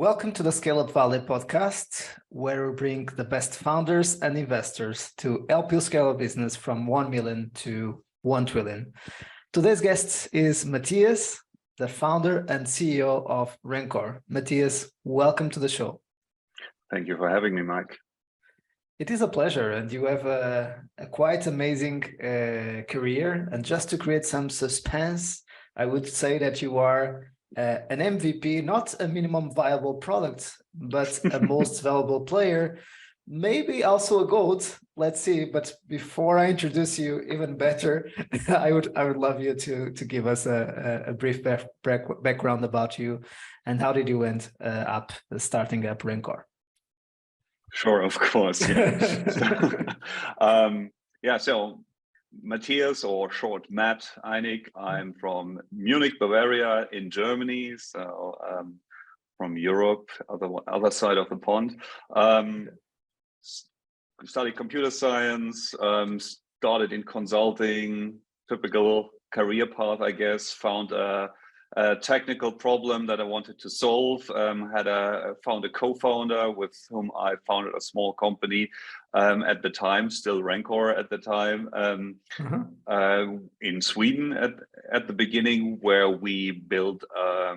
Welcome to the Scale Up Valley podcast, where we bring the best founders and investors to help you scale a business from 1 million to 1 trillion. Today's guest is Matthias, the founder and CEO of Rencore. Matthias, welcome to the show. Thank you for having me, Mike. It is a pleasure, and you have a quite amazing career. And just to create some suspense, I would say that you are an MVP, not a minimum viable product, but a most valuable player, maybe also a GOAT. Let's see. But before I introduce you even better, I would love you to give us a brief background about you and how did you end up starting up Rencore. Sure, of course. Yeah. So Matthias, or short Matt Einig. I'm from Munich, Bavaria, in Germany. So from Europe, other side of the pond. Studied computer science. Started in consulting. Typical career path, I guess. Found a technical problem that I wanted to solve. Found a co-founder with whom I founded a small company at the time, still Rencore at the time, in Sweden at the beginning, where we built a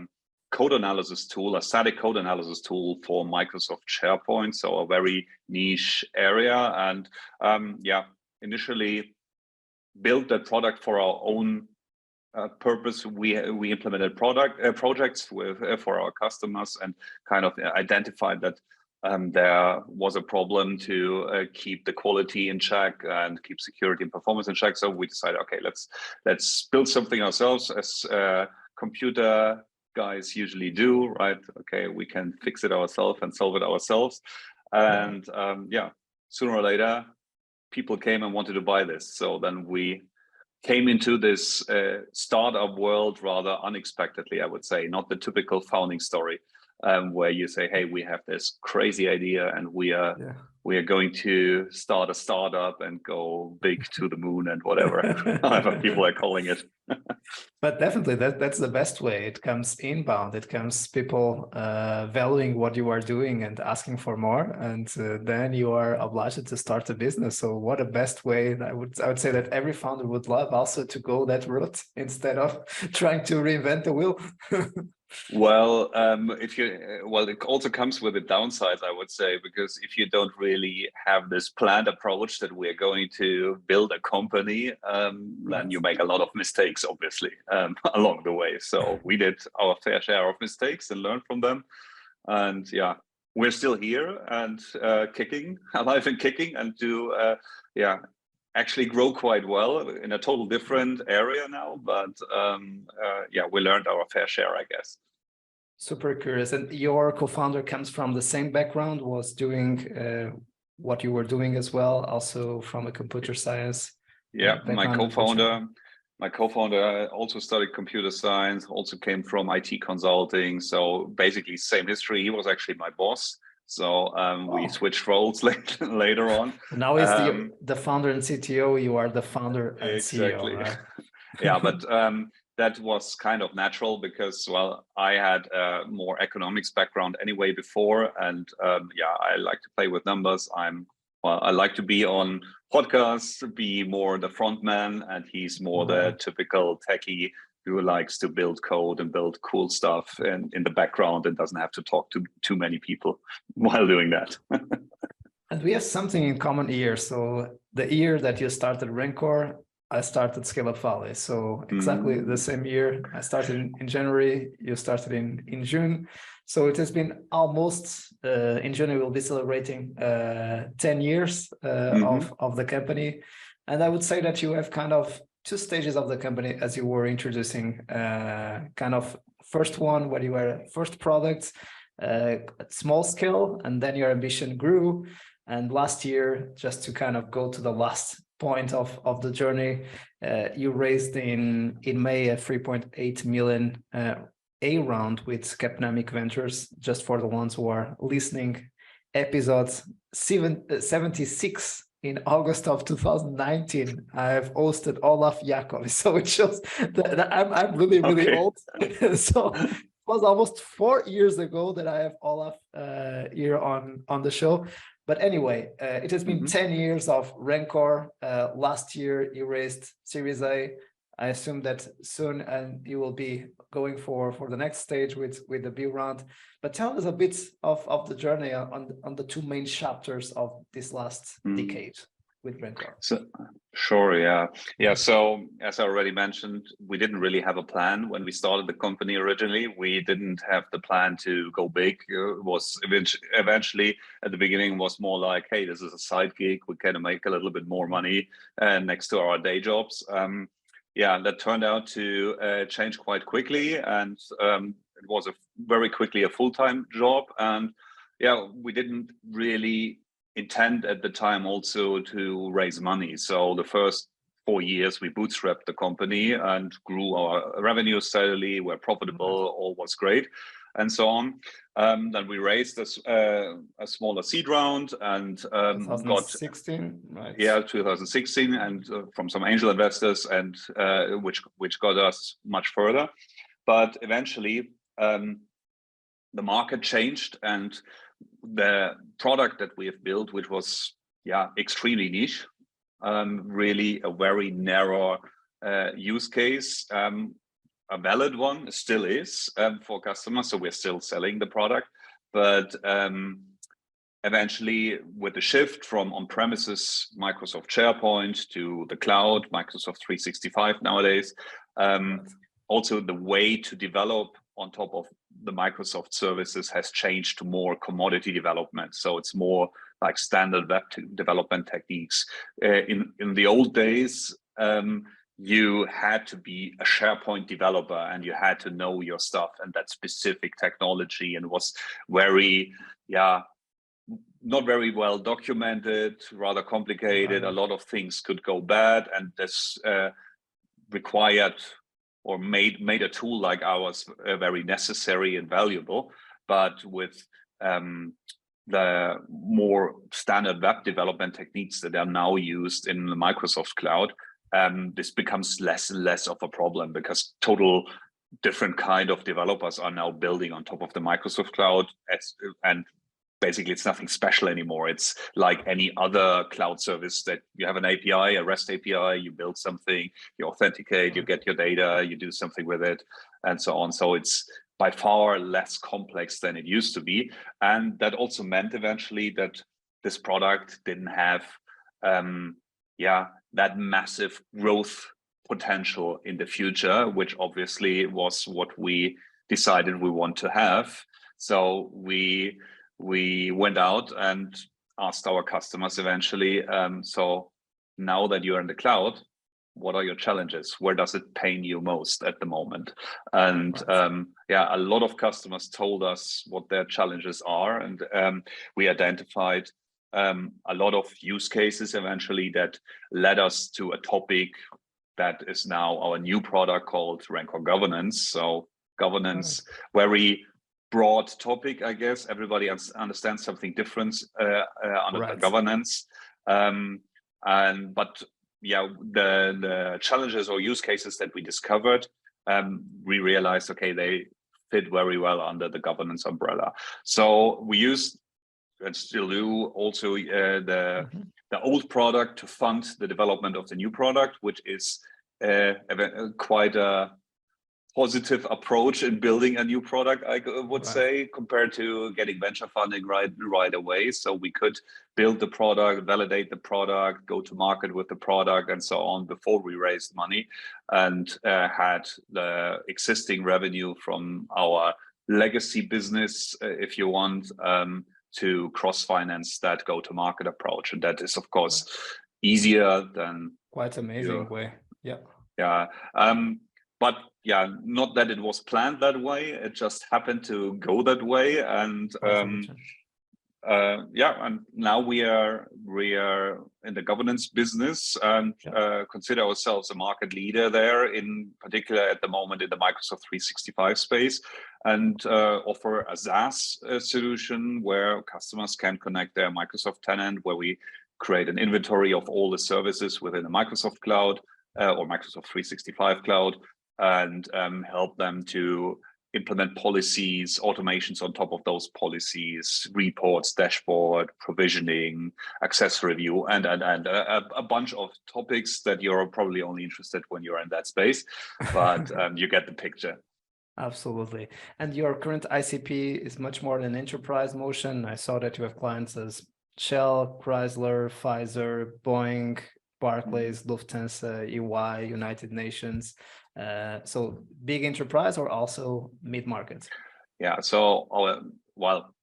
code analysis tool, a static code analysis tool for Microsoft SharePoint, so a very niche area. And initially built that product for our own purpose. We implemented projects for our customers and kind of identified that there was a problem to keep the quality in check and keep security and performance in check. So we decided, okay, let's build something ourselves, as computer guys usually do, right? Okay, we can fix it ourselves and solve it ourselves. And sooner or later, people came and wanted to buy this. So then we came into this startup world rather unexpectedly, I would say. Not the typical founding story where you say, hey, we have this crazy idea and we are going to start a startup and go big to the moon and whatever people are calling it. But definitely that's the best way. It comes inbound. It comes people valuing what you are doing and asking for more, and then you are obliged to start a business. So what a best way. I would say that every founder would love also to go that route instead of trying to reinvent the wheel. Well, it also comes with the downsides, I would say, because if you don't really have this planned approach that we're going to build a company, then you make a lot of mistakes, obviously, along the way. So we did our fair share of mistakes and learned from them. And we're still here and kicking, alive and kicking, and do actually grow quite well in a total different area now. But we learned our fair share, I guess. Super curious. And your co-founder comes from the same background, was doing what you were doing as well, also from a computer science. Yeah, my co-founder also studied computer science, also came from IT consulting. So basically same history. He was actually my boss. So we switched roles later on. Now he's the founder and CTO. You are the founder and exactly. CEO. Right? Yeah, but that was kind of natural because, well, I had a more economics background anyway before, and I like to play with numbers. I like to be on podcasts, be more the front man, and he's more the typical techie who likes to build code and build cool stuff in the background and doesn't have to talk to too many people while doing that. And we have something in common here. So the year that you started Rencore, I started Scale Up Valley. So exactly the same year. I started in January, you started in June. So it has been almost, in January we'll be celebrating 10 years of the company. And I would say that you have kind of two stages of the company, as you were introducing, kind of first one where you were first product, at small scale, and then your ambition grew. And last year, just to kind of go to the last point of the journey, you raised in May a 3.8 million A round with Capnamic Ventures. Just for the ones who are listening, episode 76 in August of 2019, I have hosted Olaf Jakob. So it shows that I'm really old. So was almost 4 years ago that I have Olaf here on the show. But anyway, it has been 10 years of Rencore. Last year, you raised Series A. I assume that soon and you will be going for the next stage with the B round. But tell us a bit of the journey on the two main chapters of this last decade with Rencore. So, sure, yeah. So as I already mentioned, we didn't really have a plan when we started the company originally. We didn't have the plan to go big. It was eventually at the beginning was more like, hey, this is a side gig. We can make a little bit more money next to our day jobs. That turned out to change quite quickly, and it was very quickly a full-time job. And we didn't really intend at the time also to raise money. So the first 4 years we bootstrapped the company and grew our revenue steadily. We're profitable, all was great, and so on. Then we raised a smaller seed round and 2016, right? 2016, and from some angel investors, and which got us much further. But eventually, the market changed, and the product that we have built, which was extremely niche, really a very narrow use case, a valid one, still is for customers. So we're still selling the product, but eventually with the shift from on-premises Microsoft SharePoint to the cloud, Microsoft 365 nowadays, also the way to develop on top of the Microsoft services has changed to more commodity development. So it's more like standard web development techniques. In the old days, you had to be a SharePoint developer and you had to know your stuff and that specific technology, and was very, not very well documented, rather complicated. A lot of things could go bad, and this required or made a tool like ours very necessary and valuable. But with the more standard web development techniques that are now used in the Microsoft cloud, this becomes less and less of a problem, because total different kind of developers are now building on top of the Microsoft cloud, and basically it's nothing special anymore. It's like any other cloud service that you have an API, a REST API, you build something, you authenticate, you get your data, you do something with it, and so on. So it's by far less complex than it used to be. And that also meant eventually that this product didn't have that massive growth potential in the future, which obviously was what we decided we want to have. So we went out and asked our customers eventually, so now that you're in the cloud, what are your challenges? Where does it pain you most at the moment? And a lot of customers told us what their challenges are, and we identified a lot of use cases eventually that led us to a topic that is now our new product called Rencore Governance. So governance, very broad topic, I guess. Everybody understands something different under governance. But the challenges or use cases that we discovered, we realized, okay, they fit very well under the governance umbrella. So we used and still do also the old product to fund the development of the new product, which is quite a positive approach in building a new product, I would say, compared to getting venture funding right away. So we could build the product, validate the product, go to market with the product, and so on before we raised money, and had the existing revenue from our legacy business, if you want, to cross-finance that go-to-market approach. And that is, of course, easier than quite amazing way. But not that it was planned that way. It just happened to go that way. And and now we are in the governance business and consider ourselves a market leader there, in particular at the moment in the Microsoft 365 space, and offer a SaaS solution where customers can connect their Microsoft tenant, where we create an inventory of all the services within the Microsoft cloud or Microsoft 365 cloud, and help them to implement policies, automations on top of those policies, reports, dashboard, provisioning, access review, and a bunch of topics that you're probably only interested when you're in that space, but you get the picture. Absolutely. And your current ICP is much more than enterprise motion. I saw that you have clients as Shell, Chrysler, Pfizer, Boeing, Barclays, Lufthansa, EY, United Nations. So big enterprise or also mid-market? Yeah, so well,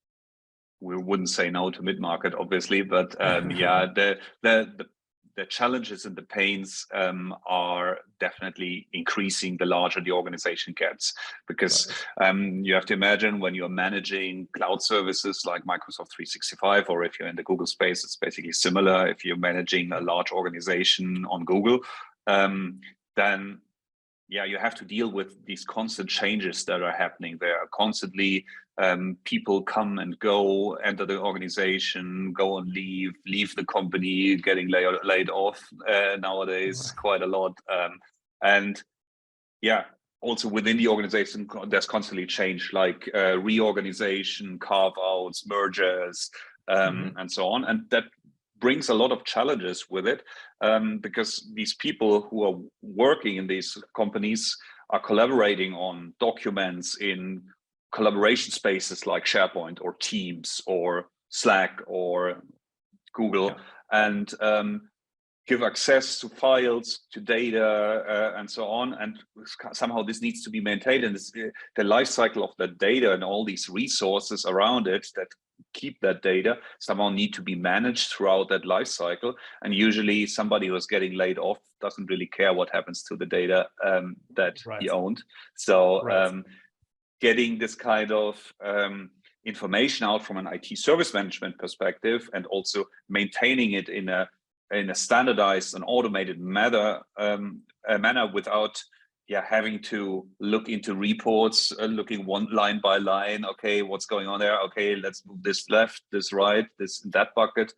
we wouldn't say no to mid-market, obviously, but yeah, the challenges and the pains are definitely increasing the larger the organization gets, because you have to imagine when you're managing cloud services like Microsoft 365, or if you're in the Google space, it's basically similar. If you're managing a large organization on Google, then yeah, you have to deal with these constant changes that are happening there. Constantly, people come and go, enter the organization, go and leave the company, getting laid off nowadays quite a lot. And yeah, also within the organization, there's constantly change, like reorganization, carve-outs, mergers, and so on. And that brings a lot of challenges with it, because these people who are working in these companies are collaborating on documents in collaboration spaces like SharePoint or Teams or Slack or Google, and give access to files, to data, and so on. And somehow this needs to be maintained, and the life cycle of that data and all these resources around it that keep that data somehow need to be managed throughout that life cycle. And usually somebody who's getting laid off doesn't really care what happens to the data that he owned. So getting this kind of information out from an IT service management perspective, and also maintaining it in a standardized and automated manner without having to look into reports, looking one line by line. Okay, what's going on there? Okay, let's move this left, this right, this that bucket.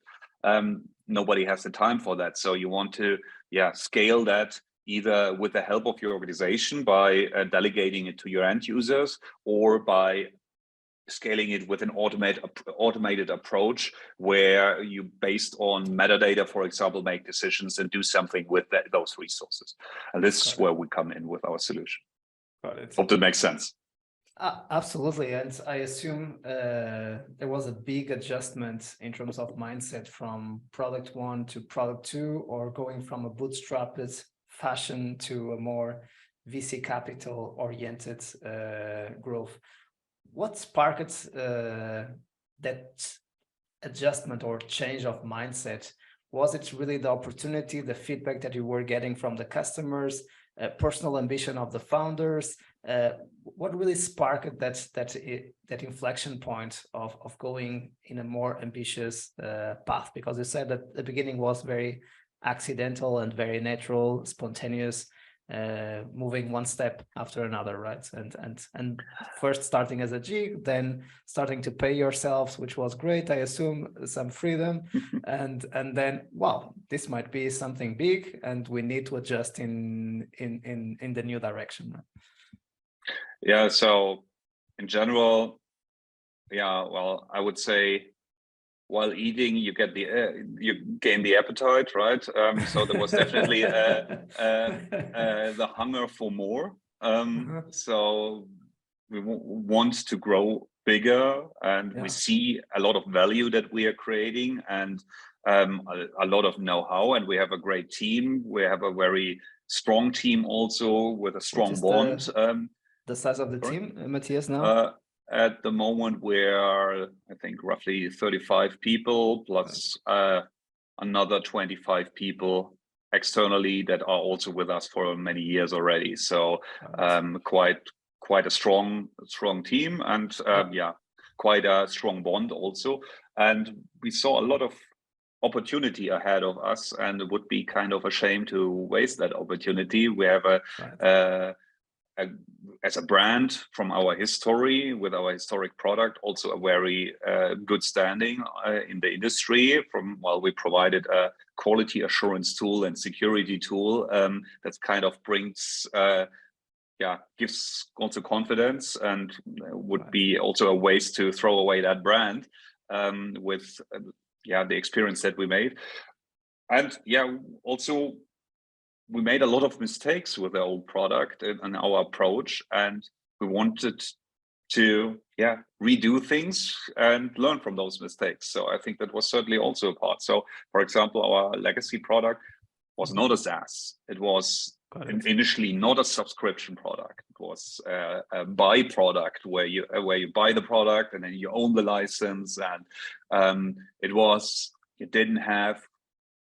Nobody has the time for that. So you want to scale that either with the help of your organization by delegating it to your end users, or by scaling it with an automated approach where you, based on metadata, for example, make decisions and do something with those resources. And this is where we come in with our solution. Got it. Hope that makes sense. Absolutely. And I assume there was a big adjustment in terms of mindset from product 1 to product 2, or going from a bootstrapped fashion to a more VC capital oriented growth. What sparked that adjustment or change of mindset? Was it really the opportunity, the feedback that you were getting from the customers, personal ambition of the founders? What really sparked that inflection point of going in a more ambitious path? Because you said that the beginning was very accidental and very natural, spontaneous, moving one step after another, right? And first starting as a gig, then starting to pay yourselves, which was great, I assume, some freedom, and then wow, this might be something big, and we need to adjust in the new direction. Yeah. So in general, well, I would say, while eating, you you gain the appetite, right? So there was definitely the hunger for more. So we want to grow bigger, and we see a lot of value that we are creating, and a lot of know-how, and we have a great team. We have a very strong team also, with a strong bond. The size of the team, Matthias, now? At the moment, we're, I think, roughly 35 people, plus another 25 people externally that are also with us for many years already. So quite a strong team, and quite a strong bond also. And we saw a lot of opportunity ahead of us, and it would be kind of a shame to waste that opportunity. We have as a brand, from our history, with our historic product, also a very good standing in the industry. We provided a quality assurance tool and security tool that kind of brings gives also confidence, and would be also a waste to throw away that brand with the experience that we made. And also we made a lot of mistakes with the old product and our approach, and we wanted to redo things and learn from those mistakes. So I think that was certainly also a part. So for example, our legacy product was not a SaaS. It was initially not a subscription product. It was a buy product where you buy the product and then you own the license, and it didn't have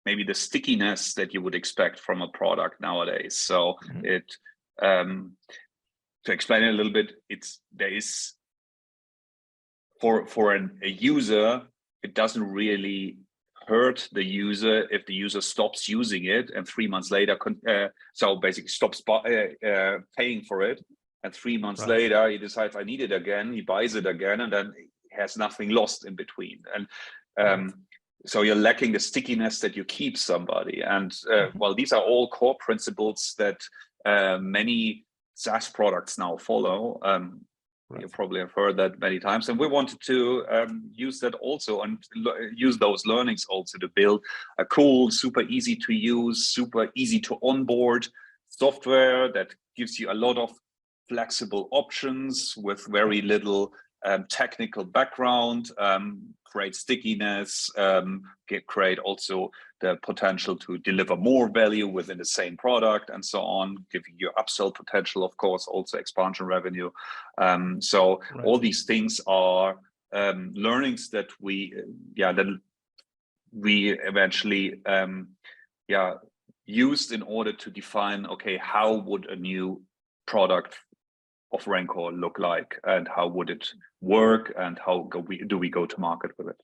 maybe the stickiness that you would expect from a product nowadays. So to explain it a little bit, there is for a user, it doesn't really hurt the user if the user stops using it and 3 months later, so basically stops paying for it, and 3 months later he decides I need it again, he buys it again, and then he has nothing lost in between. And so you're lacking the stickiness that you keep somebody. And well, these are all core principles that many SaaS products now follow. You probably have heard that many times, and we wanted to use that also, and use those learnings also to build a cool, super easy to use, super easy to onboard software that gives you a lot of flexible options with very little technical background, create stickiness, create also the potential to deliver more value within the same product, and so on, giving you upsell potential, of course, also expansion revenue. So all these things are learnings that we eventually used in order to define, okay, how would a new product of Rencore look like, and how would it work, and how do we go to market with it?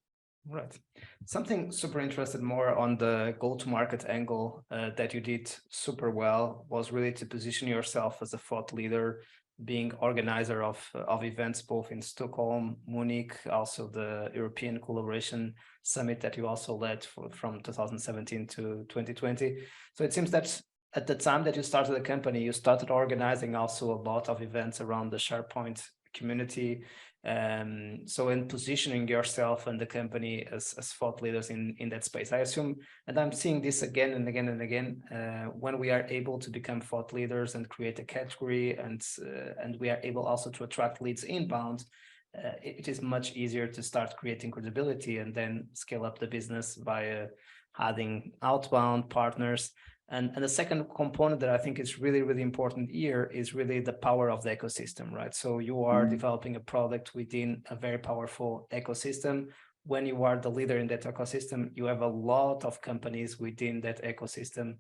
Right. Something super interested more on the go-to-market angle that you did super well was really to position yourself as a thought leader, being organizer of events both in Stockholm, Munich, also the European Collaboration Summit that you also led from 2017 to 2020. So it seems that at the time that you started the company, you started organizing also a lot of events around the SharePoint community. So in positioning yourself and the company as thought leaders in that space, I assume, and I'm seeing this again and again and again, when we are able to become thought leaders and create a category, and we are able also to attract leads inbound, it is much easier to start creating credibility and then scale up the business via adding outbound partners. And the second component that I think is really, really important here is really the power of the ecosystem, right? So you are developing a product within a very powerful ecosystem. When you are the leader in that ecosystem, you have a lot of companies within that ecosystem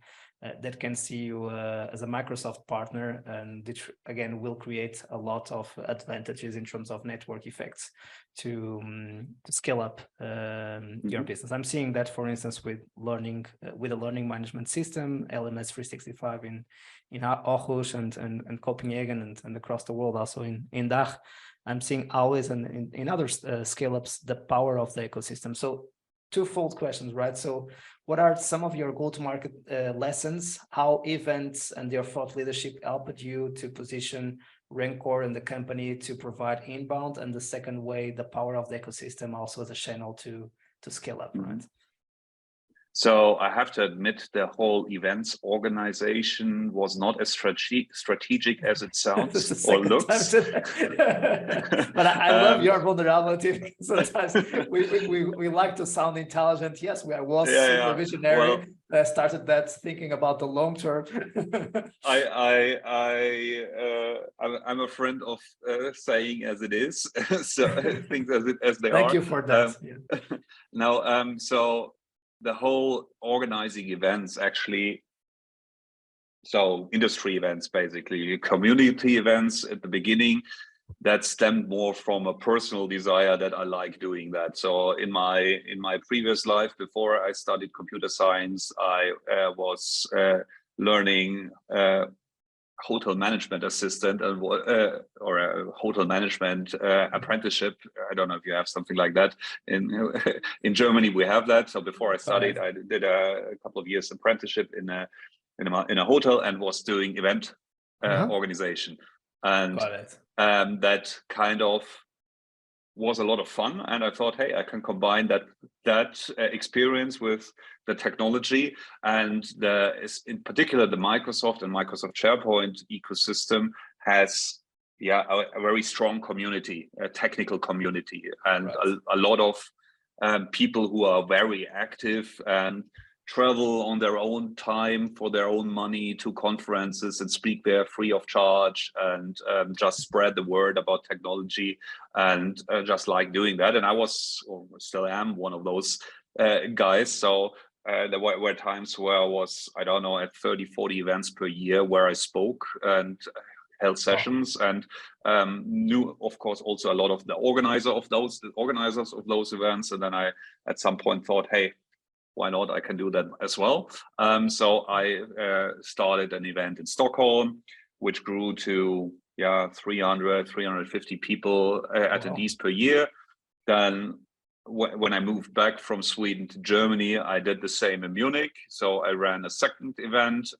that can see you as a Microsoft partner, and which again will create a lot of advantages in terms of network effects to scale up your business. I'm seeing that, for instance, with learning with a learning management system, LMS 365 in Aarhus and Copenhagen and across the world, also in DACH. I'm seeing always and in other scale-ups the power of the ecosystem. So twofold questions, right? So what are some of your go-to-market lessons, how events and your thought leadership helped you to position Rencore and the company to provide inbound, and the second way, the power of the ecosystem also as a channel to scale up, right? So I have to admit, the whole events organization was not as strategic as it sounds or looks. But I love your vulnerability. Sometimes we like to sound intelligent. Yes, I was super visionary. I started that thinking about the long term. I'm a friend of saying as it is, so things as they are. Thank you for that. Now, so the whole organizing events, actually, so industry events, basically community events at the beginning, that stemmed more from a personal desire that I like doing that. So in my previous life, before I studied computer science, I was learning hotel management assistant or a hotel management apprenticeship. I don't know if you have something like that in Germany. We have that. So before I studied, I did a couple of years apprenticeship in a hotel and was doing event organization, and Got it. that kind of was a lot of fun. And I thought, hey, I can combine that experience with the technology, and in particular the Microsoft and Microsoft SharePoint ecosystem has a very strong community, a technical community, and a lot of people who are very active and travel on their own time for their own money to conferences and speak there free of charge, and just spread the word about technology, and just like doing that. And I was, or still am, one of those guys. So there were times where I was, I don't know, at 30-40 events per year where I spoke and held sessions, and knew, of course, also a lot of the organizers of those events. And then I at some point thought, hey, why not? I can do that as well. So I started an event in Stockholm, which grew to 350 people attendees per year. Then when I moved back from Sweden to Germany, I did the same in Munich. So I ran a second event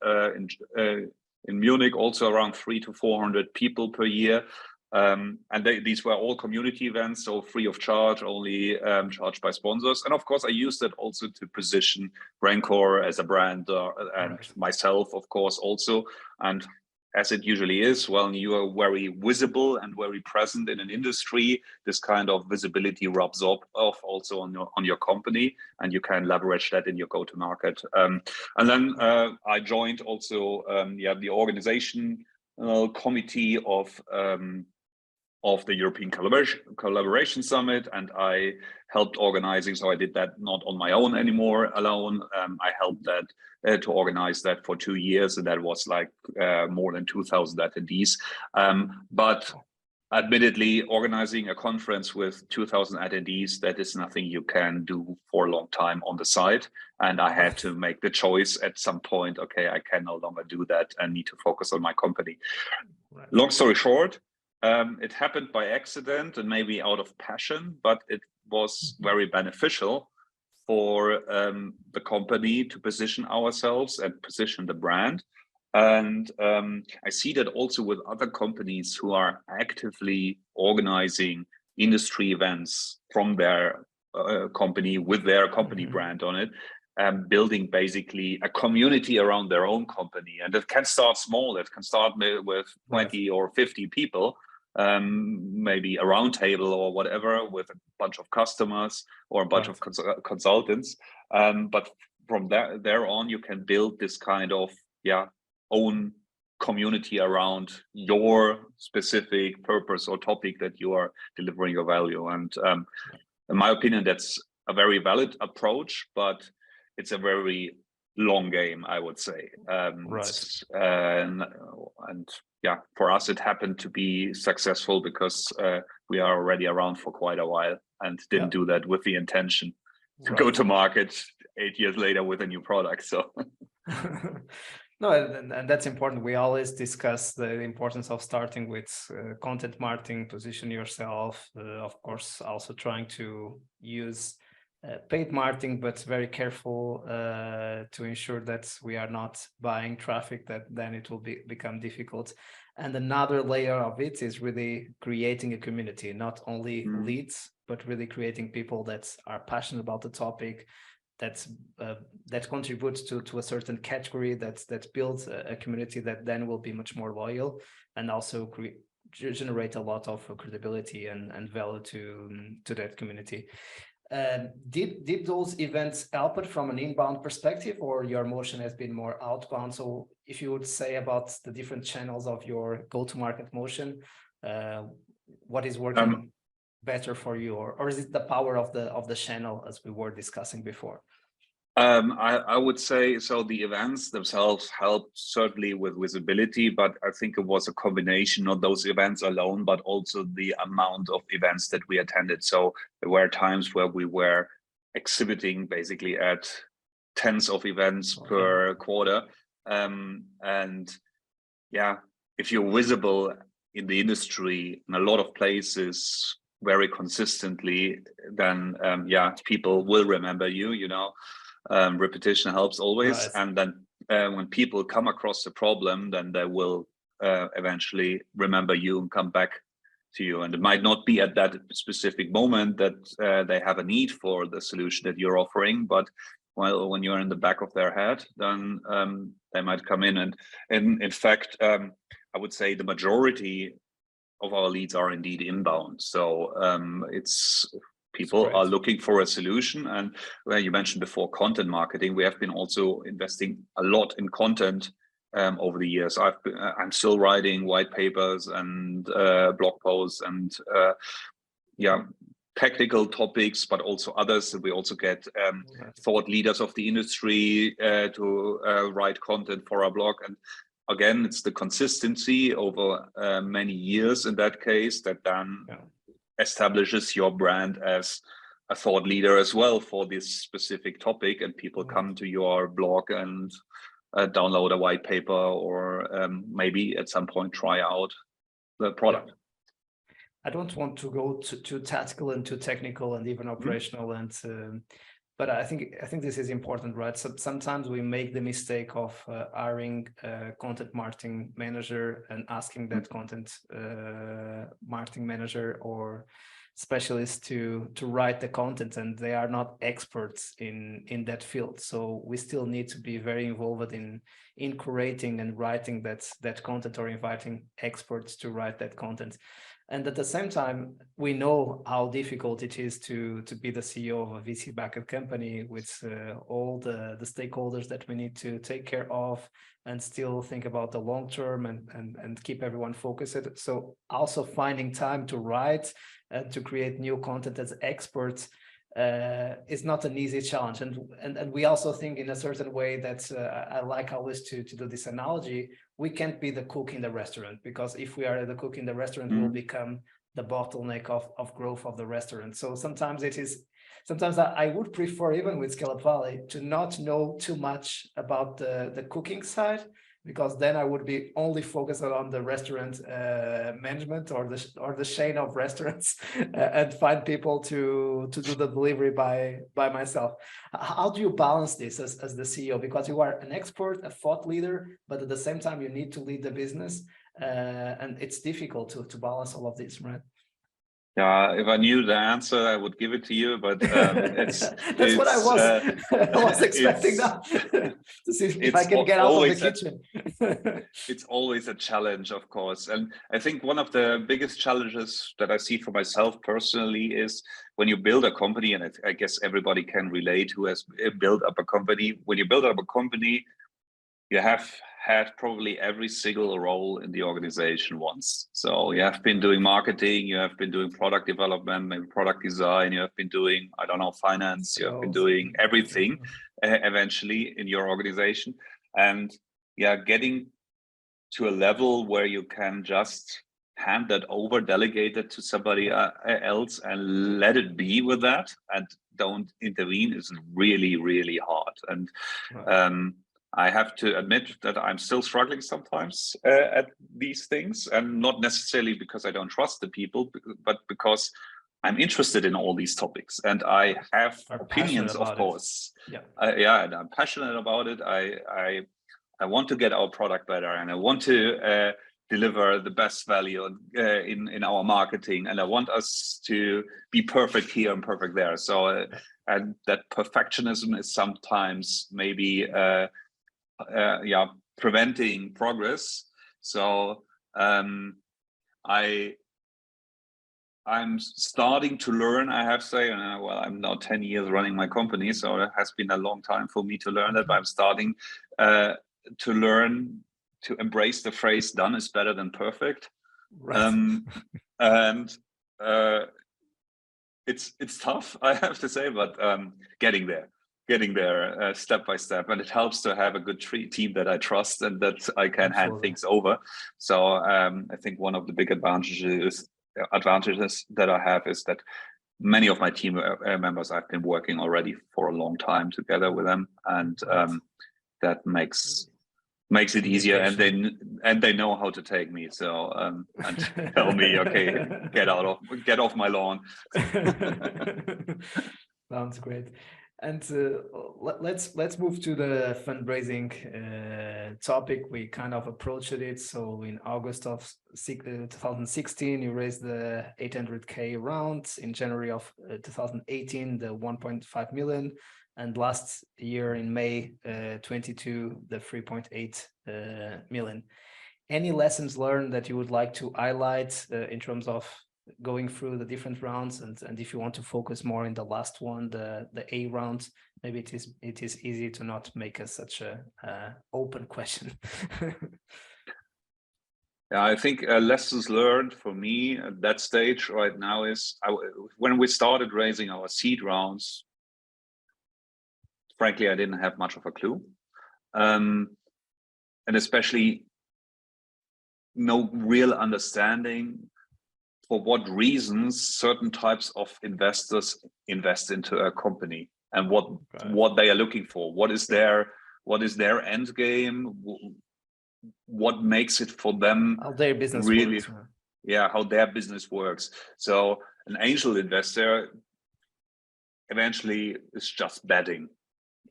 in Munich, also around 300 to 400 people per year. And these were all community events, so free of charge, only charged by sponsors. And of course, I used it also to position Rencore as a brand, and myself, of course, also. And as it usually is, when you are very visible and very present in an industry, this kind of visibility rubs off also on your company, and you can leverage that in your go-to-market. And then I joined also the organization committee of the European Collaboration Summit, and I helped organizing. So I did that not on my own anymore, alone. I helped that to organize that for 2 years, and that was like more than 2,000 attendees. But admittedly, organizing a conference with 2,000 attendees, that is nothing you can do for a long time on the side. And I had to make the choice at some point, okay, I can no longer do that and need to focus on my company. Long story short, it happened by accident and maybe out of passion, but it was very beneficial for the company to position ourselves and position the brand. And I see that also with other companies who are actively organizing industry events from their company with their company brand on it, building basically a community around their own company. And it can start small. It can start with 20 or 50 people, maybe a round table or whatever, with a bunch of customers or a bunch of consultants. But from there on, you can build this kind of own community around your specific purpose or topic that you are delivering your value. And in my opinion, that's a very valid approach, but it's a very long game, I would say. And for us, it happened to be successful because we are already around for quite a while and didn't do that with the intention to go to market 8 years later with a new product. So no, and that's important. We always discuss the importance of starting with content marketing, position yourself, of course, also trying to use paid marketing, but very careful to ensure that we are not buying traffic, that then it will become difficult. And another layer of it is really creating a community, not only leads, but really creating people that are passionate about the topic, that contributes to a certain category, that builds a community that then will be much more loyal, and also generate a lot of credibility and value to that community. Did those events help it from an inbound perspective, or your motion has been more outbound? So if you would say about the different channels of your go-to-market motion, what is working better for you, or is it the power of the channel, as we were discussing before? I would say so. The events themselves helped certainly with visibility, but I think it was a combination of those events alone, but also the amount of events that we attended. So there were times where we were exhibiting basically at tens of events per quarter. And if you're visible in the industry in a lot of places very consistently, then people will remember you, repetition helps always. And then when people come across the problem, then they will eventually remember you and come back to you. And it might not be at that specific moment that they have a need for the solution that you're offering, but when you're in the back of their head, then they might come in. And in fact, I would say the majority of our leads are indeed inbound. So it's people are looking for a solution. And you mentioned before content marketing, we have been also investing a lot in content over the years. I'm still writing white papers and blog posts and technical topics, but also others. We also get thought leaders of the industry to write content for our blog. And again, it's the consistency over many years in that case that then establishes your brand as a thought leader as well for this specific topic. And people come to your blog and download a white paper or maybe at some point try out the product. I don't want to go too tactical and too technical and even operational, but I think this is important, right? So sometimes we make the mistake of hiring a content marketing manager and asking that content marketing manager or specialist to write the content, and they are not experts in that field. So we still need to be very involved in curating and writing that content, or inviting experts to write that content. And at the same time, we know how difficult it is to be the CEO of a VC-backed company with all the stakeholders that we need to take care of and still think about the long term and keep everyone focused. So also finding time to write and to create new content as experts is not an easy challenge. And we also think in a certain way that I like always to do this analogy. We can't be the cook in the restaurant, because if we are the cook in the restaurant, we'll become the bottleneck of growth of the restaurant. So sometimes I would prefer, even with Scale Up Valley, to not know too much about the cooking side, because then I would be only focused on the restaurant management or the chain of restaurants and find people to do the delivery by myself. How do you balance this as the CEO? Because you are an expert, a thought leader, but at the same time you need to lead the business, and it's difficult to balance all of this, right? Yeah, if I knew the answer, I would give it to you, but that's what I was expecting now to see if I can get out of the kitchen. It's always a challenge, of course. And I think one of the biggest challenges that I see for myself personally is when you build a company, and I guess everybody can relate who has built up a company. When you build up a company, you have had probably every single role in the organization once. So you have been doing marketing, you have been doing product development, maybe product design, you have been doing, I don't know, finance, you have been doing everything eventually in your organization. And getting to a level where you can just hand that over, delegate it to somebody else and let it be with that and don't intervene is really, really hard. And I have to admit that I'm still struggling sometimes at these things, and not necessarily because I don't trust the people, but because I'm interested in all these topics and I have opinions, of course. And I'm passionate about it. I want to get our product better, and I want to deliver the best value in our marketing, and I want us to be perfect here and perfect there. So and that perfectionism is sometimes maybe preventing progress. So I'm starting to learn, I have to say, and well, I'm now 10 years running my company, so it has been a long time for me to learn that, but I'm starting to learn to embrace the phrase "done is better than perfect." And it's tough, I have to say, but getting there step by step, and it helps to have a good team that I trust and that I can hand things over. So I think one of the big advantages that I have is that many of my team members, I've been working already for a long time together with them, and that makes it easier, and they know how to take me. So and tell me, okay, get off my lawn. Sounds great. And let's move to the fundraising topic. We kind of approached it. So in August of 2016, you raised the 800K round. In January of 2018, the 1.5 million. And last year in May 22, the 3.8 million. Any lessons learned that you would like to highlight in terms of going through the different rounds, and if you want to focus more in the last one, the A round, maybe it is easy to not make such a open question. Yeah, I think lessons learned for me at that stage right now is when we started raising our seed rounds, frankly, I didn't have much of a clue. And especially no real understanding for what reasons certain types of investors invest into a company and what they are looking for. What is their end game? What makes it for them? How their business really works. Yeah, how their business works. So an angel investor eventually is just betting.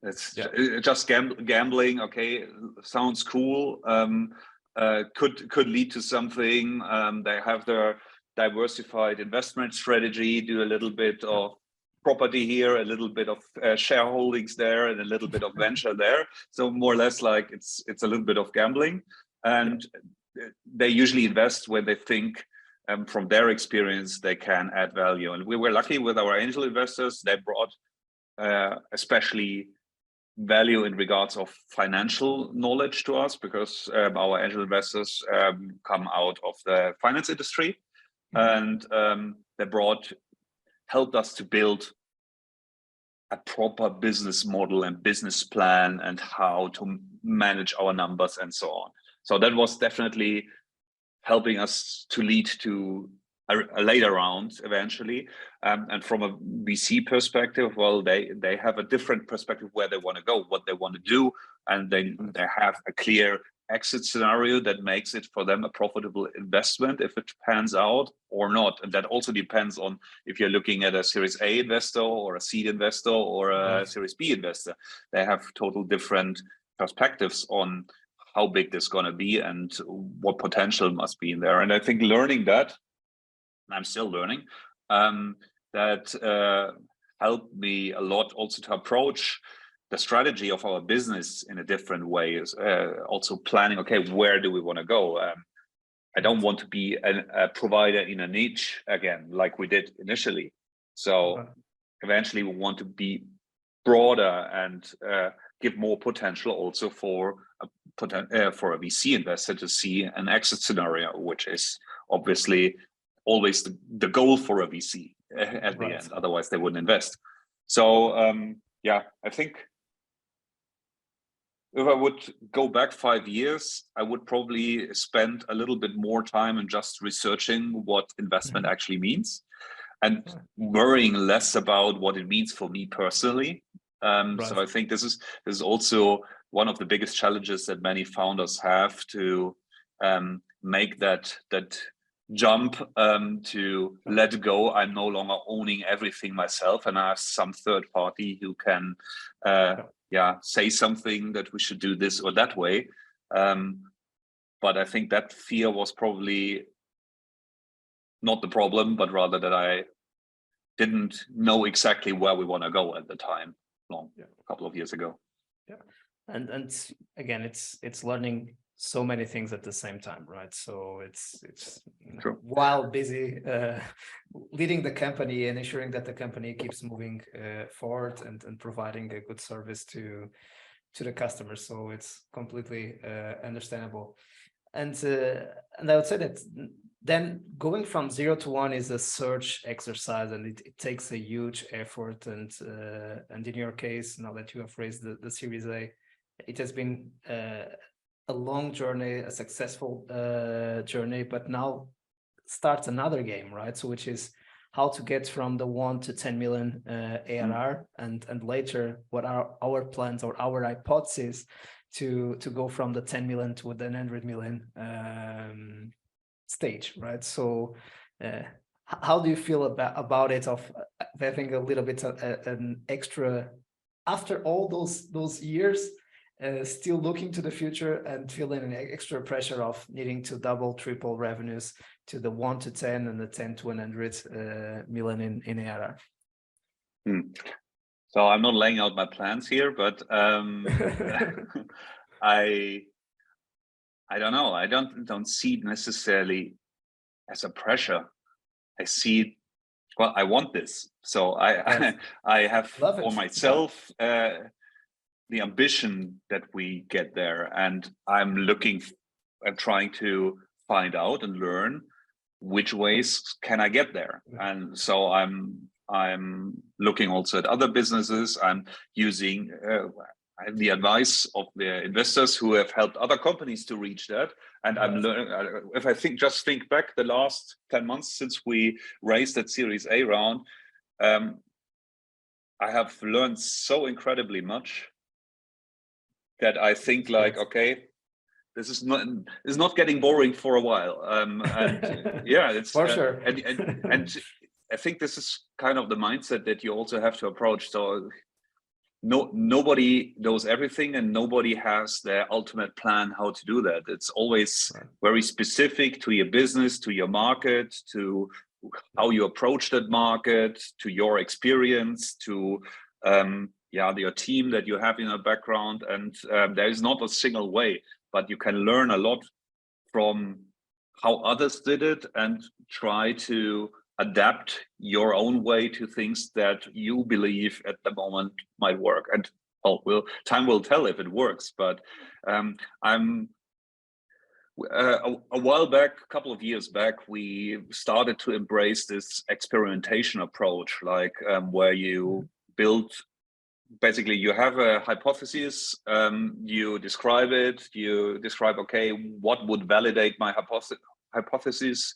It's just gambling. Okay, sounds cool. Could lead to something. They have their diversified investment strategy, do a little bit of property here, a little bit of shareholdings there, and a little bit of venture there. So more or less like it's a little bit of gambling. And they usually invest when they think from their experience they can add value. And we were lucky with our angel investors. They brought especially value in regards of financial knowledge to us, because our angel investors come out of the finance industry, and they helped us to build a proper business model and business plan and how to manage our numbers and so on. So that was definitely helping us to lead to a later round eventually. And from a VC perspective, well, they have a different perspective where they want to go, what they want to do, and they have a clear exit scenario that makes it for them a profitable investment if it pans out or not. And that also depends on if you're looking at a Series A investor or a seed investor or a Series B investor. They have total different perspectives on how big this is going to be and what potential must be in there. And I think learning that, I'm still learning, that helped me a lot also to approach the strategy of our business in a different way. Is also planning, okay, where do we want to go? I don't want to be a provider in a niche again, like we did initially. So eventually we want to be broader and give more potential also for a VC investor to see an exit scenario, which is obviously always the goal for a VC at the end. Otherwise, they wouldn't invest. So yeah, I think if I would go back 5 years, I would probably spend a little bit more time in just researching what investment actually means and worrying less about what it means for me personally. So I think this is also one of the biggest challenges that many founders have to make that jump to let go. I'm no longer owning everything myself, and I have some third party who can say something that we should do this or that way. But I think that fear was probably not the problem, but rather that I didn't know exactly where we want to go at the time, a couple of years ago. And again, it's learning so many things at the same time, right? So it's while busy leading the company and ensuring that the company keeps moving forward and providing a good service to the customers. So it's completely understandable. And I would say that then going from 0 to 1 is a search exercise, and it takes a huge effort. And in your case, now that you have raised the Series A, it has been a long journey, a successful journey, but now starts another game, right? So which is how to get from the 1 to 10 million ARR, and later what are our plans or our hypothesis to go from the 10 million to the 100 million stage, right? So how do you feel about it, of having a little bit an extra after all those years, still looking to the future and feeling an extra pressure of needing to double, triple revenues to the 1 to 10 and the 10 to 100 million in ARR? So I'm not laying out my plans here, but I don't know. I don't see it necessarily as a pressure. I see it, well, I want this. So I have for myself the ambition that we get there, and I'm looking and trying to find out and learn which ways can I get there. And so I'm looking also at other businesses. I'm using the advice of the investors who have helped other companies to reach that. And I'm learning. If I just think back the last 10 months since we raised that Series A round, I have learned so incredibly much that I think like, okay, this is not getting boring for a while. And yeah, it's for sure. And I think this is kind of the mindset that you also have to approach. So nobody knows everything, and nobody has their ultimate plan how to do that. It's always very specific to your business, to your market, to how you approach that market, to your experience, to your team that you have in a background. And there is not a single way, but you can learn a lot from how others did it and try to adapt your own way to things that you believe at the moment might work. And time will tell if it works. But a while back, a couple of years back, we started to embrace this experimentation approach, like where you build. Basically, you have a hypothesis, you describe it, you describe, okay, what would validate my hypothesis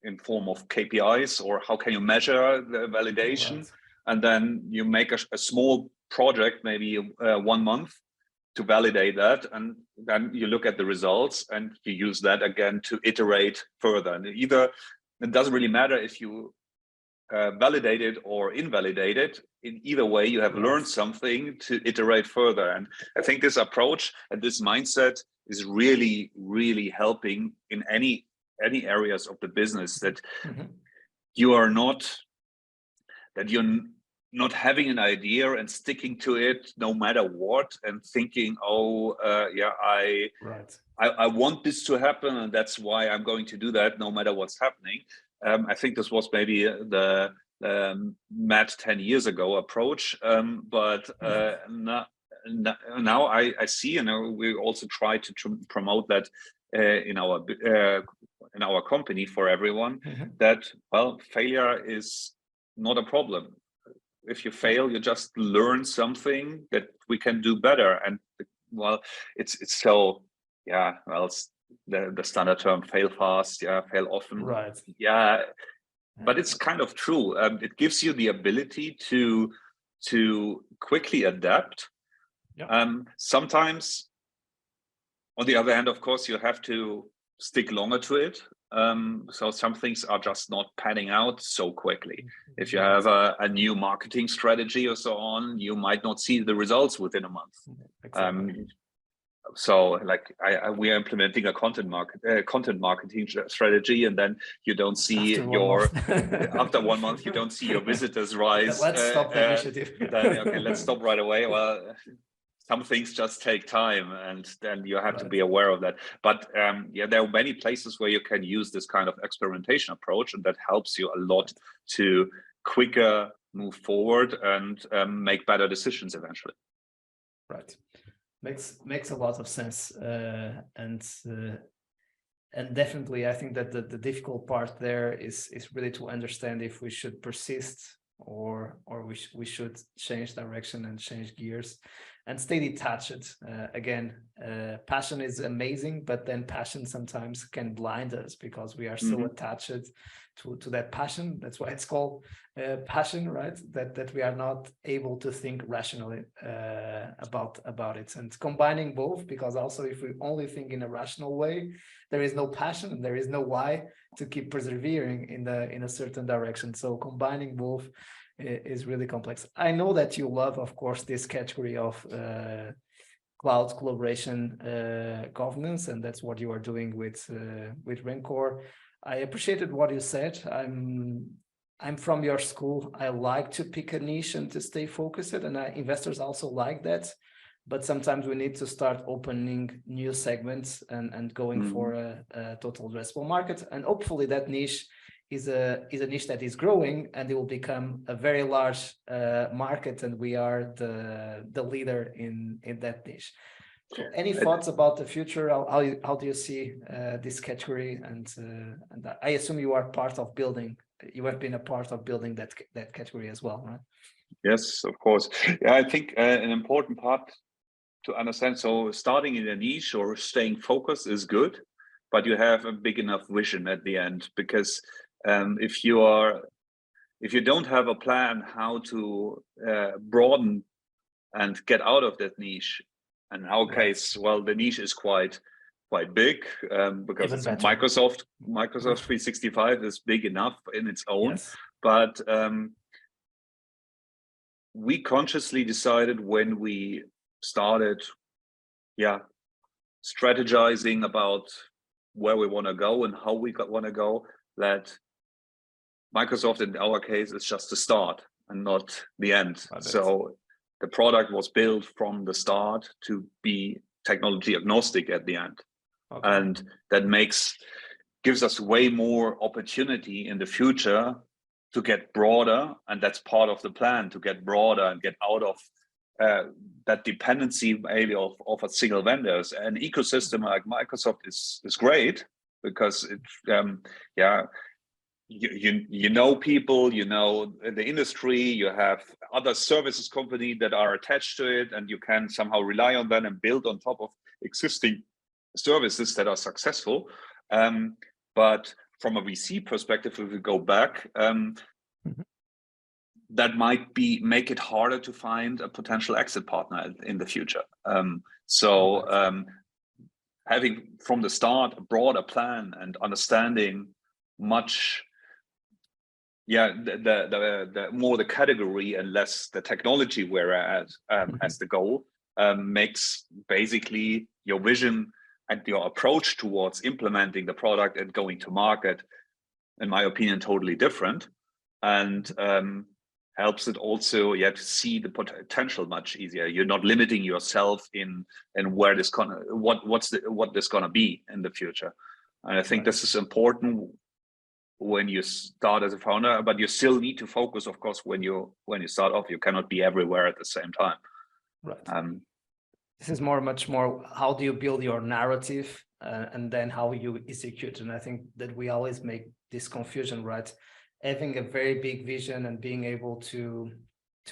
in form of KPIs, or how can you measure the validation? And then you make a small project, maybe 1 month, to validate that. And then you look at the results and you use that again to iterate further. And it doesn't really matter if you validate it or invalidate it. In either way, you have learned something to iterate further. And I think this approach and this mindset is really, really helping in any areas of the business, that you're not having an idea and sticking to it no matter what, and thinking, I want this to happen, and that's why I'm going to do that no matter what's happening. I think this was maybe the Matt 10 years ago approach, but now I see, and we also try to promote that in our company for everyone, that, well, failure is not a problem. If you fail, you just learn something that we can do better. And well, it's so, it's the standard term, fail fast, fail often. Right. Yeah, but it's kind of true. It gives you the ability to quickly adapt. Sometimes, on the other hand, of course, you have to stick longer to it. So some things are just not panning out so quickly. If you have a new marketing strategy or so on, you might not see the results within a month. Exactly. So like we are implementing a content marketing strategy, and then you don't see after 1 month you don't see your visitors rise. Let's stop the initiative. Then let's stop right away. Well, some things just take time, and then you have to be aware of that. But there are many places where you can use this kind of experimentation approach, and that helps you a lot to quicker move forward and make better decisions eventually. Right. Makes a lot of sense, and definitely I think that the difficult part there is really to understand if we should persist or we should change direction and change gears and stay detached. Again, passion is amazing, but then passion sometimes can blind us because we are so attached to that passion. That's why it's called passion, right? That we are not able to think rationally about it, and combining both, because also if we only think in a rational way, there is no passion and there is no why to keep persevering in a certain direction. So combining both is really complex. I know that you love, of course, this category of cloud collaboration governance, and that's what you are doing with Rencore. I appreciated what you said. I'm from your school. I like to pick a niche and to stay focused, and investors also like that. But sometimes we need to start opening new segments and going for a total addressable market. And hopefully that niche is a niche that is growing, and it will become a very large market, and we are the leader in that niche. So any thoughts about the future? How do you see this category? And I assume you are part of building. You have been a part of building that category as well, right? Yes, of course. Yeah, I think an important part to understand. So starting in a niche or staying focused is good, but you have a big enough vision at the end, because if you don't have a plan how to broaden and get out of that niche, in our case, well, the niche is quite big because it's Microsoft 365 is big enough in its own. Yes. But we consciously decided when we started strategizing about where we want to go and how we want to go, that Microsoft in our case is just the start and not the end. So the product was built from the start to be technology agnostic at the end. Okay. And that gives us way more opportunity in the future to get broader, and that's part of the plan, to get broader and get out of that dependency maybe of a single vendors. An ecosystem like Microsoft is great because it you know people, you know the industry, you have other services company that are attached to it, and you can somehow rely on them and build on top of existing services that are successful. But from a VC perspective, if we go back, that might make it harder to find a potential exit partner in the future. Having from the start a broader plan and understanding much, the more the category and less the technology we're at as the goal, makes basically your vision and your approach towards implementing the product and going to market, in my opinion, totally different, and helps it also to see the potential much easier. You're not limiting yourself in where this what this gonna be in the future. And I think this is important when you start as a founder, but you still need to focus, of course, when you start off. You cannot be everywhere at the same time. Right. This is much more how do you build your narrative and then how you execute. And I think that we always make this confusion, right? Having a very big vision and being able to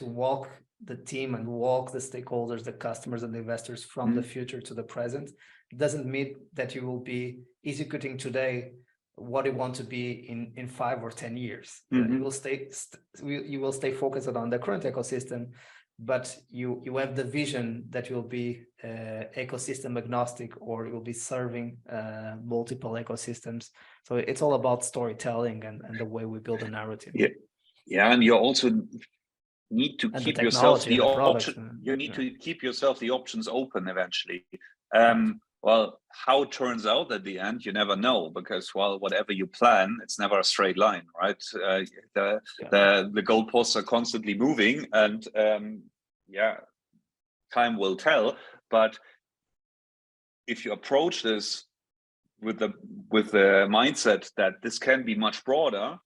walk the team and walk the stakeholders, the customers and the investors from the future to the present doesn't mean that you will be executing today what you want to be in 5 or 10 years. You will stay focused on the current ecosystem, but you have the vision that will be ecosystem agnostic, or you will be serving multiple ecosystems. So it's all about storytelling and the way we build a narrative. And you also need to keep yourself the option. You need to keep yourself the options open eventually. Well, how it turns out at the end, you never know, because whatever you plan, it's never a straight line, right? The goalposts are constantly moving, and time will tell. But if you approach this with the mindset that this can be much broader,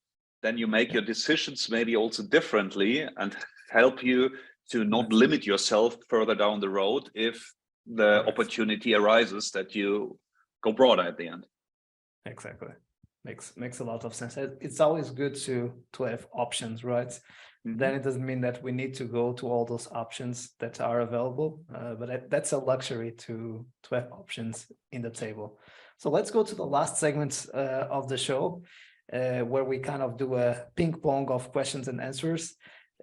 then you make your decisions maybe also differently and help you to not limit yourself further down the road if the opportunity arises that you go broader at the end. Exactly. Makes a lot of sense. It's always good to have options, right? Then it doesn't mean that we need to go to all those options that are available, but that's a luxury to have options in the table. So let's go to the last segment of the show, where we kind of do a ping pong of questions and answers.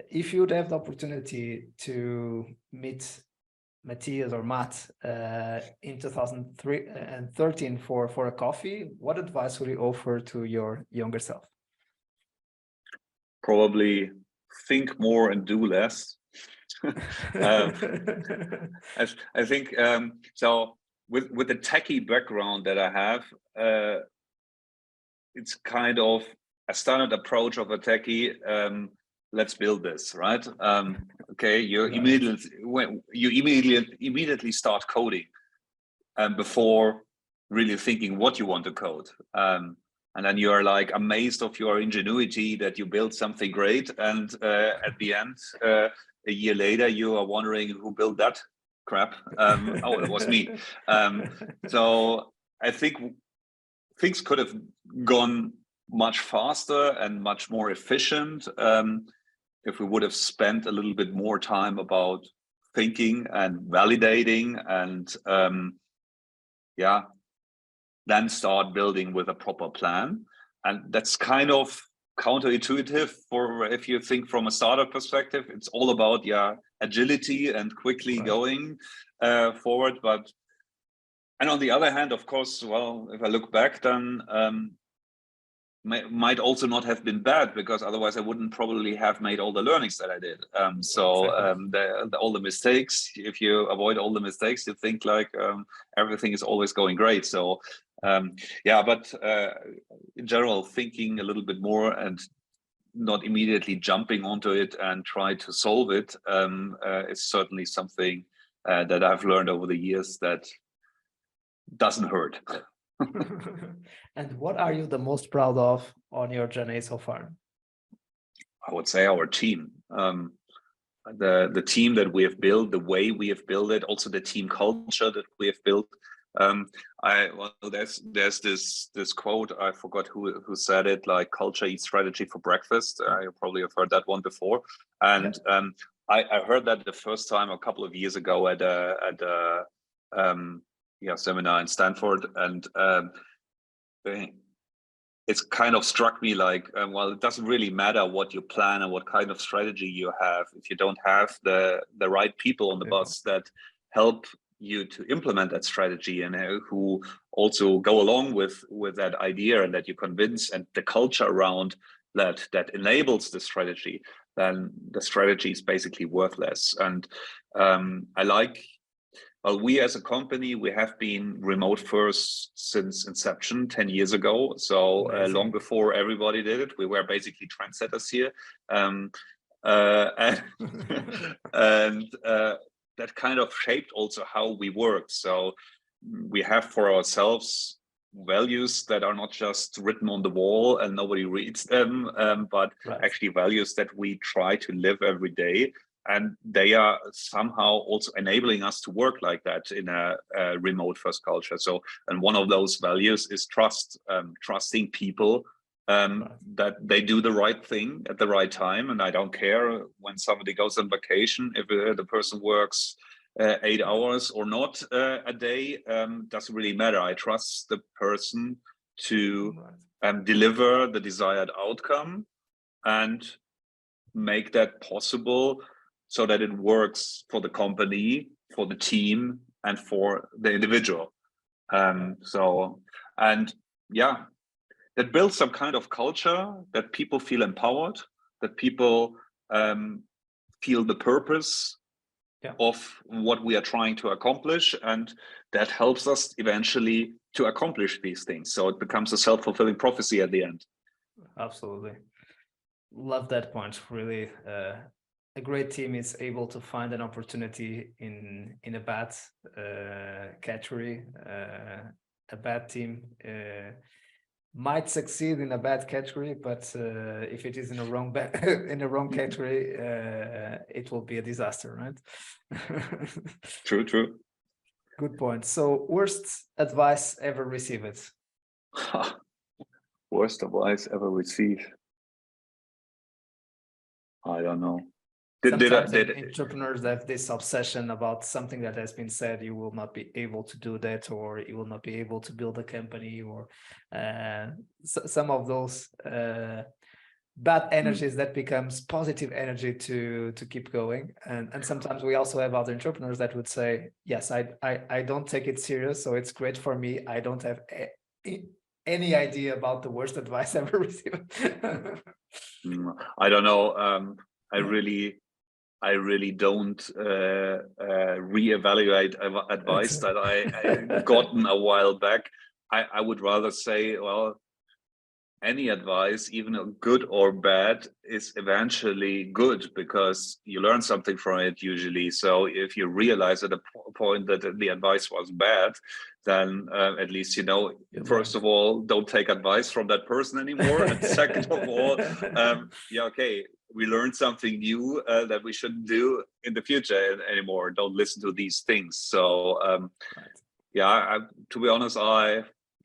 If you'd have the opportunity to meet Matthias or Matt in 2013 for a coffee, what advice would you offer to your younger self? Probably think more and do less. I think so. With the techie background that I have, it's kind of a standard approach of a techie. Let's build this, right? Okay, you immediately start coding, before really thinking what you want to code. And then you are like amazed of your ingenuity that you built something great, and at the end, a year later, you are wondering who built that crap. Oh, it was me. So I think things could have gone much faster and much more efficient, if we would have spent a little bit more time about thinking and validating, and then start building with a proper plan. And that's kind of counterintuitive for, if you think from a startup perspective, it's all about agility and quickly going forward. And on the other hand, of course, well, if I look back, then might also not have been bad, because otherwise I wouldn't probably have made all the learnings that I did. All the mistakes, if you avoid all the mistakes, you think like everything is always going great. So but in general, thinking a little bit more and not immediately jumping onto it and try to solve it is certainly something that I've learned over the years that doesn't hurt. And what are you the most proud of on your journey so far? I would say our team. The team that we have built, the way we have built it, also the team culture that we have built. There's this quote, I forgot who said it, like culture eats strategy for breakfast. You probably have heard that one before. And I heard that the first time a couple of years ago at a seminar in Stanford, and it's kind of struck me like, well, it doesn't really matter what you plan and what kind of strategy you have if you don't have the right people on the bus that help you to implement that strategy, and who also go along with that idea, and that you convince, and the culture around that enables the strategy, then the strategy is basically worthless. And we as a company, we have been remote first since inception 10 years ago. So long before everybody did it, we were basically trendsetters here. That kind of shaped also how we work. So we have for ourselves values that are not just written on the wall and nobody reads them, but actually values that we try to live every day. And they are somehow also enabling us to work like that in a remote first culture. So, and one of those values is trust, trusting people that they do the right thing at the right time. And I don't care when somebody goes on vacation, if the person works 8 hours or not a day, doesn't really matter. I trust the person to deliver the desired outcome and make that possible, so that it works for the company, for the team, and for the individual. That builds some kind of culture that people feel empowered, that people feel the purpose of what we are trying to accomplish, and that helps us eventually to accomplish these things. So it becomes a self-fulfilling prophecy at the end. Absolutely. Love that point. Really, a great team is able to find an opportunity in a bad category. A bad team might succeed in a bad category, but if it is in a wrong category, it will be a disaster, right? True. Good point. So, worst advice ever received? Worst advice ever received? I don't know. Entrepreneurs have this obsession about something that has been said, you will not be able to do that, or you will not be able to build a company, or some of those bad energies that becomes positive energy to keep going. And sometimes we also have other entrepreneurs that would say, yes, I don't take it serious, so it's great for me. I don't have any idea about the worst advice ever received. I don't know. I really don't reevaluate advice that I gotten a while back. I would rather say, well, any advice, even good or bad, is eventually good because you learn something from it usually. So if you realize at a point that the advice was bad, then at least you know, first of all, don't take advice from that person anymore. And second of all, yeah, okay, we learned something new that we shouldn't do in the future anymore. Don't listen to these things. So yeah, to be honest,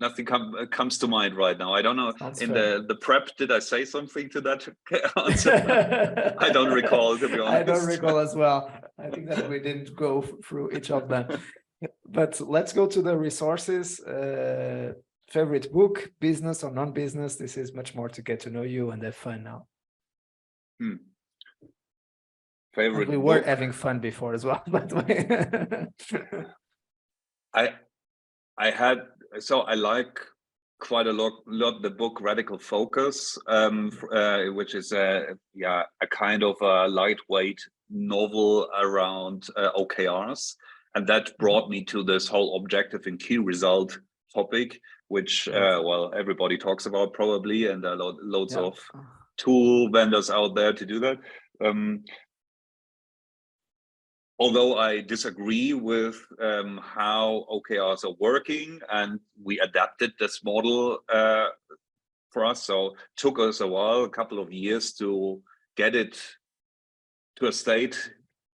nothing comes to mind right now. I don't know. Sounds in fair. the prep, did I say something to that answer? I don't recall, to be honest. I don't recall as well. I think that we didn't go through each of them. But let's go to the resources. Favorite book, business or non-business? This is much more to get to know you and have fun now. Favorite and we were having fun before as well, by the way. I like quite a lot the book Radical Focus, which is a kind of a lightweight novel around OKRs, and that brought me to this whole objective and key result topic, which well, everybody talks about probably, and there are loads of tool vendors out there to do that. Although I disagree with how OKRs are working, and we adapted this model for us. So it took us a while, a couple of years, to get it to a state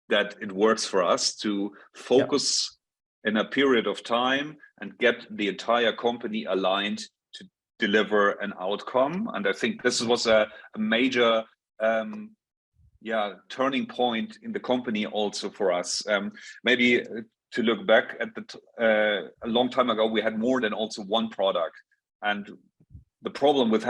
that it works for us to focus in a period of time and get the entire company aligned to deliver an outcome. And I think this was a major turning point in the company also for us. Maybe to look back at a long time ago, we had more than also one product, and the problem with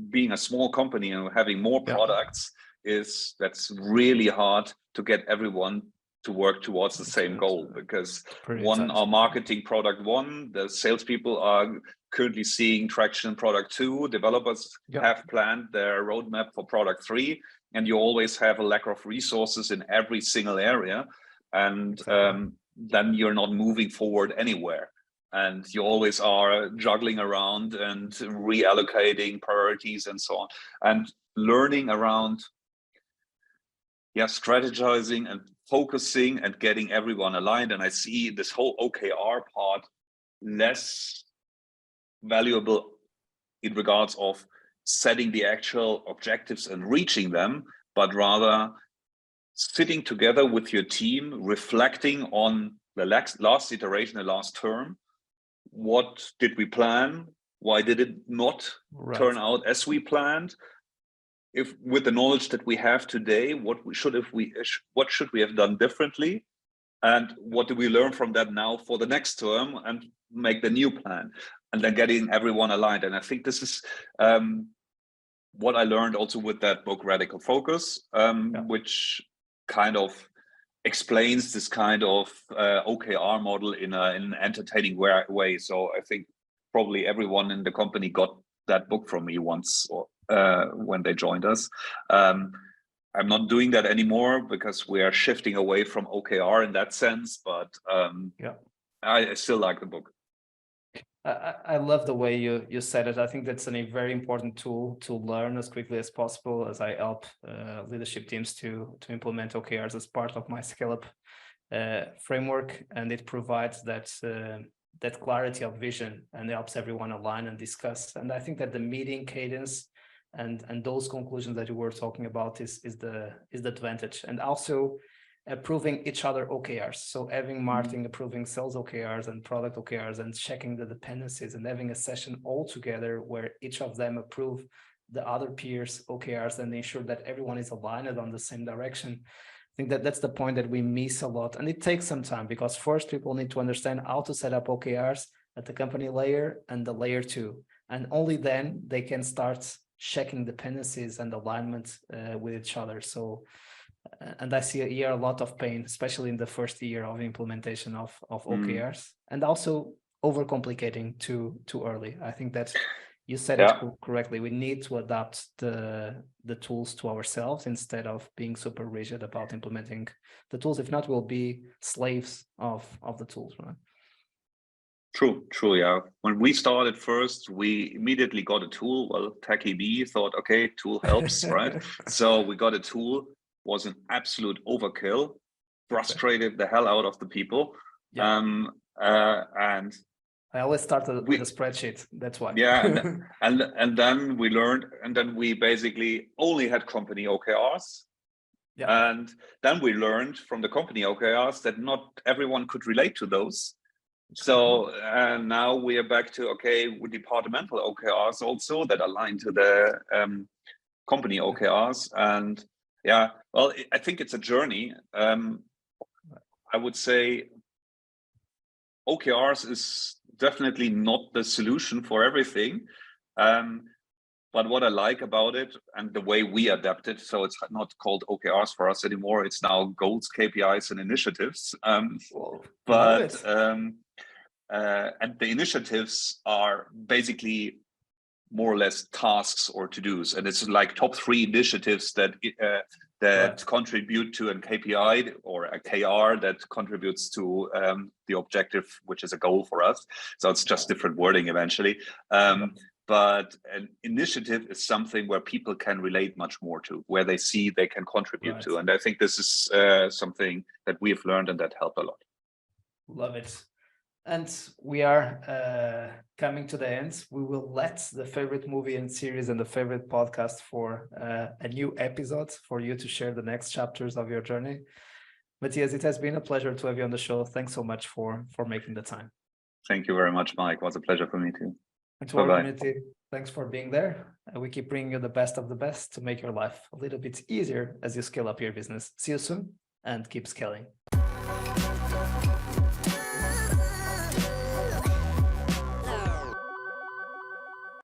being a small company and having more products is that's really hard to get everyone to work towards the same goal, because our marketing product one, the salespeople are currently seeing traction in product two, developers have planned their roadmap for product three, and you always have a lack of resources in every single area, and then you're not moving forward anywhere, and you always are juggling around and reallocating priorities and so on, and learning around strategizing and focusing and getting everyone aligned. And I see this whole OKR part less valuable in regards of setting the actual objectives and reaching them, but rather sitting together with your team, reflecting on the last iteration, the last term. What did we plan? Why did it not turn out as we planned? If with the knowledge that we have today, what should we have done differently, and what do we learn from that now for the next term, and make the new plan, and then getting everyone aligned. And I think this is what I learned also with that book Radical Focus, which kind of explains this kind of OKR model in an entertaining way. So I think probably everyone in the company got that book from me once, or when they joined us. I'm not doing that anymore because we are shifting away from OKR in that sense, but I still like the book. I love the way you said it. I think that's a very important tool to learn as quickly as possible, as I help leadership teams to implement OKRs as part of my scale-up framework, and it provides that clarity of vision and helps everyone align and discuss. And I think that the meeting cadence and those conclusions that you were talking about is the advantage, and also approving each other OKRs. So having marketing approving sales OKRs and product OKRs, and checking the dependencies, and having a session all together where each of them approve the other peers OKRs and ensure that everyone is aligned on the same direction. I think that's the point that we miss a lot, and it takes some time, because first people need to understand how to set up OKRs at the company layer and the layer 2, and only then they can start checking dependencies and alignment with each other. So, and I see here a lot of pain, especially in the first year of implementation of OKRs, and also overcomplicating too early. I think that you said it correctly. We need to adapt the tools to ourselves instead of being super rigid about implementing the tools. If not, we'll be slaves of the tools, right? True, yeah. When we started first, we immediately got a tool. Well, Techie B thought, okay, tool helps, right? So we got a tool, was an absolute overkill, frustrated the hell out of the people. Yeah. And I always started with a spreadsheet. That's why. Yeah, and then we learned, and then we basically only had company OKRs. Yeah. And then we learned from the company OKRs that not everyone could relate to those. So now we are back to, okay, with departmental OKRs also that align to the company OKRs. And yeah, well, I think it's a journey. I would say OKRs is definitely not the solution for everything. But what I like about it and the way we adapt it, so it's not called OKRs for us anymore. It's now goals, KPIs, and initiatives. And the initiatives are basically more or less tasks or to-dos, and it's like top 3 initiatives that contribute to a KPI or a KR that contributes to the objective, which is a goal for us. So it's just different wording eventually. But an initiative is something where people can relate much more to, where they see they can contribute to. And I think this is something that we have learned and that helped a lot. Love it. And we are coming to the end. We will let the favorite movie and series and the favorite podcast for a new episode for you to share the next chapters of your journey. Matthias, it has been a pleasure to have you on the show. Thanks so much for making the time. Thank you very much, Mike. It was a pleasure for me too. And to our community, thanks for being there. We keep bringing you the best of the best to make your life a little bit easier as you scale up your business. See you soon and keep scaling.